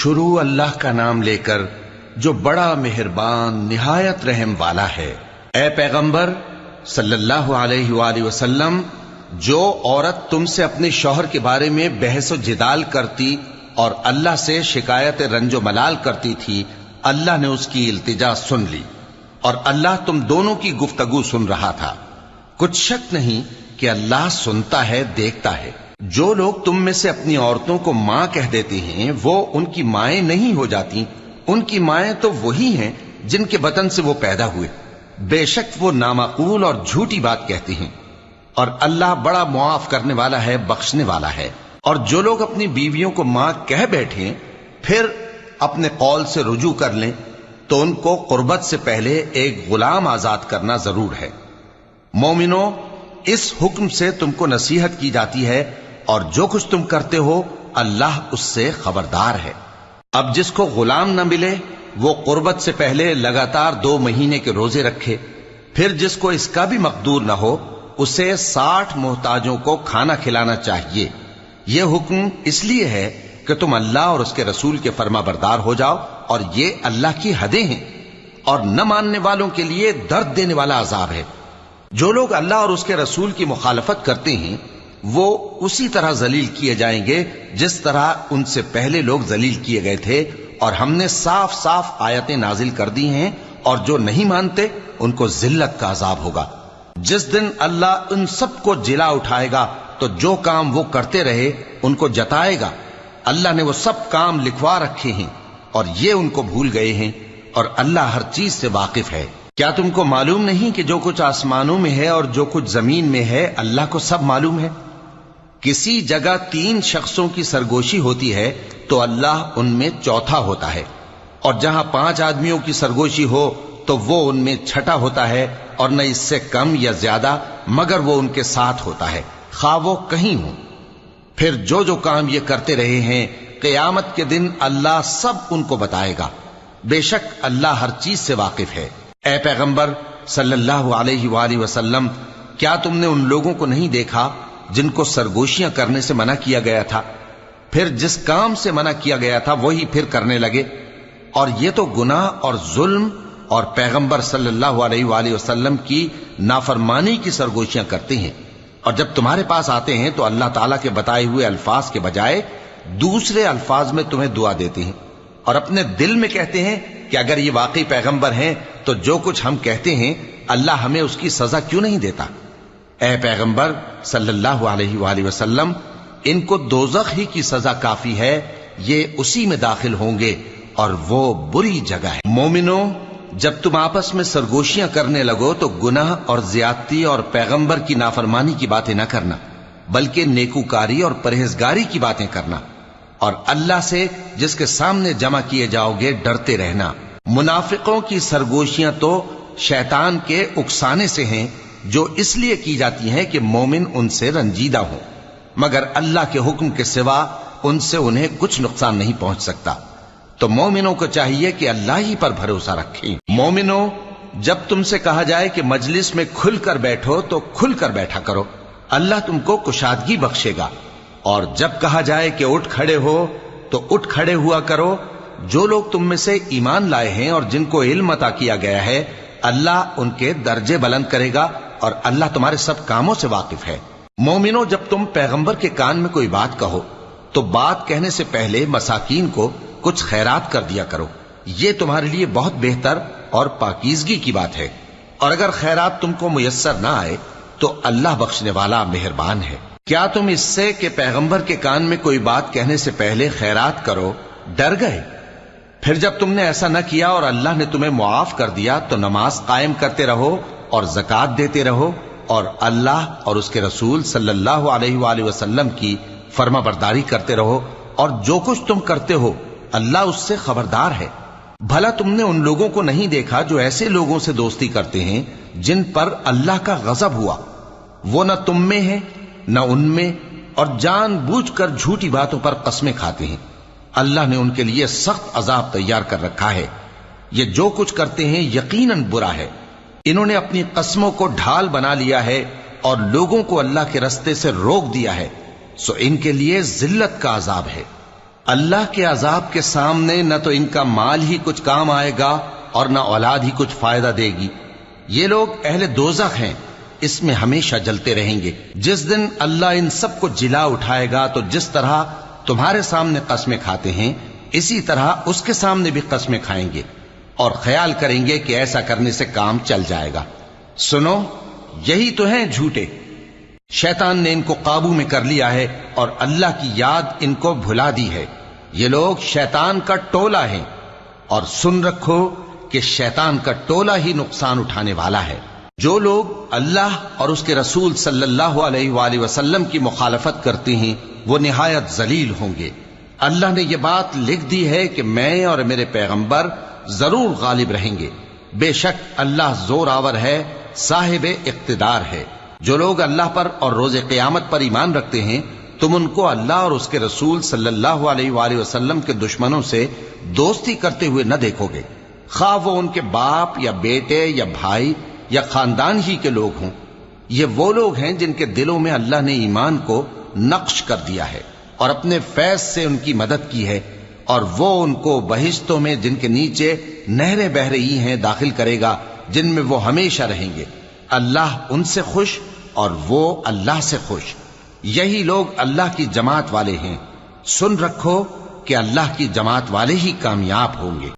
شروع اللہ کا نام لے کر جو بڑا مہربان نہایت رحم والا ہے۔ اے پیغمبر صلی اللہ علیہ وآلہ وسلم، جو عورت تم سے اپنے شوہر کے بارے میں بحث و جدال کرتی اور اللہ سے شکایت رنج و ملال کرتی تھی، اللہ نے اس کی التجا سن لی اور اللہ تم دونوں کی گفتگو سن رہا تھا۔ کچھ شک نہیں کہ اللہ سنتا ہے، دیکھتا ہے۔ جو لوگ تم میں سے اپنی عورتوں کو ماں کہہ دیتے ہیں وہ ان کی مائیں نہیں ہو جاتی، ان کی مائیں تو وہی ہیں جن کے بطن سے وہ پیدا ہوئے۔ بے شک وہ نامعقول اور جھوٹی بات کہتی ہیں، اور اللہ بڑا معاف کرنے والا ہے، بخشنے والا ہے۔ اور جو لوگ اپنی بیویوں کو ماں کہہ بیٹھیں پھر اپنے قول سے رجوع کر لیں تو ان کو قربت سے پہلے ایک غلام آزاد کرنا ضرور ہے۔ مومنو، اس حکم سے تم کو نصیحت کی جاتی ہے اور جو کچھ تم کرتے ہو اللہ اس سے خبردار ہے۔ اب جس کو غلام نہ ملے وہ قربت سے پہلے لگاتار 2 مہینے کے روزے رکھے، پھر جس کو اس کا بھی مقدور نہ ہو اسے 60 محتاجوں کو کھانا کھلانا چاہیے۔ یہ حکم اس لیے ہے کہ تم اللہ اور اس کے رسول کے فرما بردار ہو جاؤ، اور یہ اللہ کی حدیں ہیں، اور نہ ماننے والوں کے لیے درد دینے والا عذاب ہے۔ جو لوگ اللہ اور اس کے رسول کی مخالفت کرتے ہیں وہ اسی طرح ذلیل کیے جائیں گے جس طرح ان سے پہلے لوگ ذلیل کیے گئے تھے، اور ہم نے صاف صاف آیتیں نازل کر دی ہیں، اور جو نہیں مانتے ان کو ذلت کا عذاب ہوگا۔ جس دن اللہ ان سب کو جلا اٹھائے گا تو جو کام وہ کرتے رہے ان کو جتائے گا۔ اللہ نے وہ سب کام لکھوا رکھے ہیں اور یہ ان کو بھول گئے ہیں، اور اللہ ہر چیز سے واقف ہے۔ کیا تم کو معلوم نہیں کہ جو کچھ آسمانوں میں ہے اور جو کچھ زمین میں ہے اللہ کو سب معلوم ہے؟ کسی جگہ 3 شخصوں کی سرگوشی ہوتی ہے تو اللہ ان میں چوتھا ہوتا ہے، اور جہاں 5 آدمیوں کی سرگوشی ہو تو وہ ان میں چھٹا ہوتا ہے، اور نہ اس سے کم یا زیادہ مگر وہ ان کے ساتھ ہوتا ہے، خواہ وہ کہیں ہوں۔ پھر جو جو کام یہ کرتے رہے ہیں قیامت کے دن اللہ سب ان کو بتائے گا۔ بے شک اللہ ہر چیز سے واقف ہے۔ اے پیغمبر صلی اللہ علیہ وآلہ وسلم، کیا تم نے ان لوگوں کو نہیں دیکھا جن کو سرگوشیاں کرنے سے منع کیا گیا تھا، پھر جس کام سے منع کیا گیا تھا وہی پھر کرنے لگے؟ اور یہ تو گناہ اور ظلم اور پیغمبر صلی اللہ علیہ وآلہ وسلم کی نافرمانی کی سرگوشیاں کرتے ہیں، اور جب تمہارے پاس آتے ہیں تو اللہ تعالیٰ کے بتائے ہوئے الفاظ کے بجائے دوسرے الفاظ میں تمہیں دعا دیتے ہیں، اور اپنے دل میں کہتے ہیں کہ اگر یہ واقعی پیغمبر ہیں تو جو کچھ ہم کہتے ہیں اللہ ہمیں اس کی سزا کیوں نہیں دیتا؟ اے پیغمبر صلی اللہ علیہ وآلہ وسلم، ان کو دوزخ ہی کی سزا کافی ہے، یہ اسی میں داخل ہوں گے اور وہ بری جگہ ہے۔ مومنو، جب تم آپس میں سرگوشیاں کرنے لگو تو گناہ اور زیادتی اور پیغمبر کی نافرمانی کی باتیں نہ کرنا، بلکہ نیکوکاری اور پرہیزگاری کی باتیں کرنا، اور اللہ سے جس کے سامنے جمع کیے جاؤ گے ڈرتے رہنا۔ منافقوں کی سرگوشیاں تو شیطان کے اکسانے سے ہیں، جو اس لیے کی جاتی ہیں کہ مومن ان سے رنجیدہ ہوں، مگر اللہ کے حکم کے سوا ان سے انہیں کچھ نقصان نہیں پہنچ سکتا۔ تو مومنوں کو چاہیے کہ اللہ ہی پر بھروسہ رکھیں۔ مومنوں، جب تم سے کہا جائے کہ مجلس میں کھل کر بیٹھو تو کھل کر بیٹھا کرو، اللہ تم کو کشادگی بخشے گا، اور جب کہا جائے کہ اٹھ کھڑے ہو تو اٹھ کھڑے ہوا کرو۔ جو لوگ تم میں سے ایمان لائے ہیں اور جن کو علم عطا کیا گیا ہے اللہ ان کے درجے بلند کرے گا، اور اللہ تمہارے سب کاموں سے واقف ہے۔ مومنو، جب تم پیغمبر کے کان میں کوئی بات کہو تو بات کہنے سے پہلے مساکین کو کچھ خیرات کر دیا کرو، یہ تمہارے لیے بہت بہتر اور پاکیزگی کی بات ہے، اور اگر خیرات تم کو میسر نہ آئے تو اللہ بخشنے والا مہربان ہے۔ کیا تم اس سے کہ پیغمبر کے کان میں کوئی بات کہنے سے پہلے خیرات کرو ڈر گئے؟ پھر جب تم نے ایسا نہ کیا اور اللہ نے تمہیں معاف کر دیا تو نماز قائم کرتے رہو اور زکوٰۃ دیتے رہو، اور اللہ اور اس کے رسول صلی اللہ علیہ وآلہ وسلم کی فرما برداری کرتے رہو، اور جو کچھ تم کرتے ہو اللہ اس سے خبردار ہے۔ بھلا تم نے ان لوگوں کو نہیں دیکھا جو ایسے لوگوں سے دوستی کرتے ہیں جن پر اللہ کا غضب ہوا؟ وہ نہ تم میں ہے نہ ان میں، اور جان بوجھ کر جھوٹی باتوں پر قسمیں کھاتے ہیں۔ اللہ نے ان کے لیے سخت عذاب تیار کر رکھا ہے۔ یہ جو کچھ کرتے ہیں یقیناً برا ہے۔ انہوں نے اپنی قسموں کو ڈھال بنا لیا ہے اور لوگوں کو اللہ کے رستے سے روک دیا ہے، سو ان کے لیے ذلت کا عذاب ہے۔ اللہ کے عذاب کے سامنے نہ تو ان کا مال ہی کچھ کام آئے گا اور نہ اولاد ہی کچھ فائدہ دے گی۔ یہ لوگ اہل دوزخ ہیں، اس میں ہمیشہ جلتے رہیں گے۔ جس دن اللہ ان سب کو جلا اٹھائے گا تو جس طرح تمہارے سامنے قسمیں کھاتے ہیں اسی طرح اس کے سامنے بھی قسمیں کھائیں گے اور خیال کریں گے کہ ایسا کرنے سے کام چل جائے گا۔ سنو، یہی تو ہیں جھوٹے۔ شیطان نے ان کو قابو میں کر لیا ہے اور اللہ کی یاد ان کو بھلا دی ہے۔ یہ لوگ شیطان کا ٹولہ ہیں، اور سن رکھو کہ شیطان کا ٹولہ ہی نقصان اٹھانے والا ہے۔ جو لوگ اللہ اور اس کے رسول صلی اللہ علیہ وآلہ وسلم کی مخالفت کرتے ہیں وہ نہایت ذلیل ہوں گے۔ اللہ نے یہ بات لکھ دی ہے کہ میں اور میرے پیغمبر ضرور غالب رہیں گے۔ بے شک اللہ زور آور ہے، صاحب اقتدار ہے۔ جو لوگ اللہ پر اور روز قیامت پر ایمان رکھتے ہیں تم ان کو اللہ اور اس کے رسول صلی اللہ علیہ وآلہ وسلم کے دشمنوں سے دوستی کرتے ہوئے نہ دیکھو گے، خواہ وہ ان کے باپ یا بیٹے یا بھائی یا خاندان ہی کے لوگ ہوں۔ یہ وہ لوگ ہیں جن کے دلوں میں اللہ نے ایمان کو نقش کر دیا ہے اور اپنے فیض سے ان کی مدد کی ہے، اور وہ ان کو بہشتوں میں جن کے نیچے نہریں بہ رہی ہیں داخل کرے گا، جن میں وہ ہمیشہ رہیں گے۔ اللہ ان سے خوش اور وہ اللہ سے خوش۔ یہی لوگ اللہ کی جماعت والے ہیں۔ سن رکھو کہ اللہ کی جماعت والے ہی کامیاب ہوں گے۔